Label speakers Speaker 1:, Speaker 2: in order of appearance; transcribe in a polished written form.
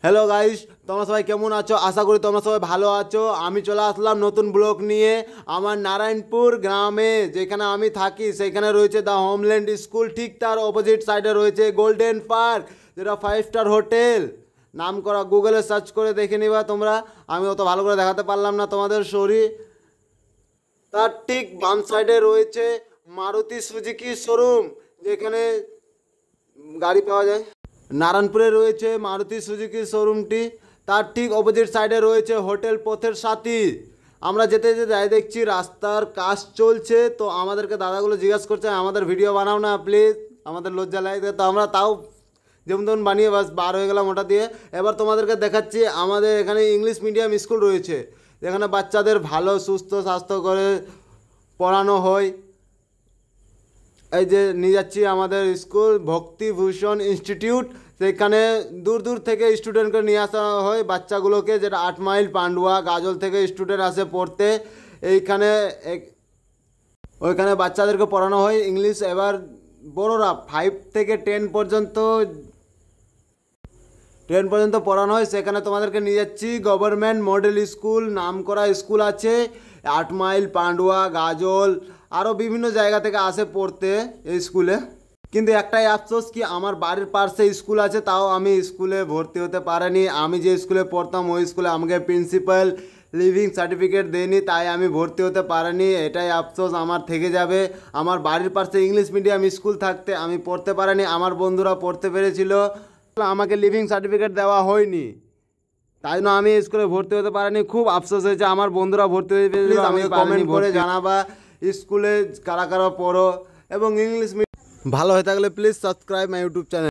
Speaker 1: Hello guys, তোমরা সবাই কেমন আছো? আশা করি তোমরা সবাই ভালো আছো। আমি চলে আসলাম নতুন ব্লগ নিয়ে। আমার নারায়ণপুর গ্রামে যেখানে আমি থাকি সেখানে রয়েছে দ্য হোমল্যান্ড স্কুল, ঠিক তার অপোজিট সাইডে রয়েছে গোল্ডেন পার্ক, যেটা 5 স্টার হোটেল নাম করা। গুগলে সার্চ করে দেখে নিবা তোমরা। আমি অত ভালো করে দেখাতে পারলাম না তোমাদের, সরি। তার ঠিক বাম সাইডে রয়েছে মারুতি সুজুকি শোরুম, যেখানে গাড়ি পাওয়া যায়। নারায়ণপুরে রয়েছে মারুতি সুজুকি শোরুমটি। তার ঠিক অপোজিট সাইডে রয়েছে হোটেল পথের সাথী। আমরা যেতে যেতে যাই দেখছি রাস্তার কাজ চলছে, তো আমাদেরকে দাদাগুলো জিজ্ঞাসা করছে আমাদের ভিডিও বানাও না প্লিজ, আমাদের লজ্জা লাগে। তো আমরা তাও যেমন তেমন বানিয়ে বাস বার হয়ে গেলাম ওটা দিয়ে। এবার তোমাদেরকে দেখাচ্ছি আমাদের এখানে ইংলিশ মিডিয়াম স্কুল রয়েছে, যেখানে বাচ্চাদের ভালো সুস্থ স্বাস্থ্য করে পড়ানো হয়। এই যে নিয়ে যাচ্ছি আমাদের স্কুল ভক্তিভূষণ ইনস্টিটিউট, সেখানে দূর দূর থেকে স্টুডেন্টকে নিয়ে আসা হয় বাচ্চাগুলোকে, যেটা 8 মাইল পান্ডুয়া গাজল থেকে স্টুডেন্ট আসে পড়তে এইখানে। ওইখানে বাচ্চাদেরকে পড়ানো হয় ইংলিশ। এবার বড়রা 5 থেকে 10 পর্যন্ত পড়ানো হয়, সেখানে তোমাদেরকে নিয়ে যাচ্ছি। গভর্নমেন্ট মডেল স্কুল নাম করা স্কুল আছে 8 মাইল পান্ডুয়া গাজল, আরও বিভিন্ন জায়গা থেকে আসে পড়তে এই স্কুলে। কিন্তু একটাই আফসোস কি আমার বাড়ির পাশে স্কুল আছে, তাও আমি স্কুলে ভর্তি হতে পারিনি। আমি যে স্কুলে পড়তাম ওই স্কুলে আমাকে প্রিন্সিপাল লিভিং সার্টিফিকেট দেয়নি, তাই আমি ভর্তি হতে পারিনি। এটাই আফসোস আমার থেকে যাবে। আমার বাড়ির পাশে ইংলিশ মিডিয়াম স্কুল থাকতে আমি পড়তে পারিনি, আমার বন্ধুরা পড়তে পেরেছিল, আমাকে লিভিং সার্টিফিকেট দেওয়া হয়নি, তাই জন্য আমি স্কুলে ভর্তি হতে পারিনি। খুব আফসোস হয়েছে। আমার বন্ধুরা ভর্তি হয়ে পেরেছিল, আমি কমেন্ট করে জানাবা স্কুলে কারা কারা পড়ো এবং ইংলিশ ভালো হয়ে থাকলে please subscribe my YouTube channel.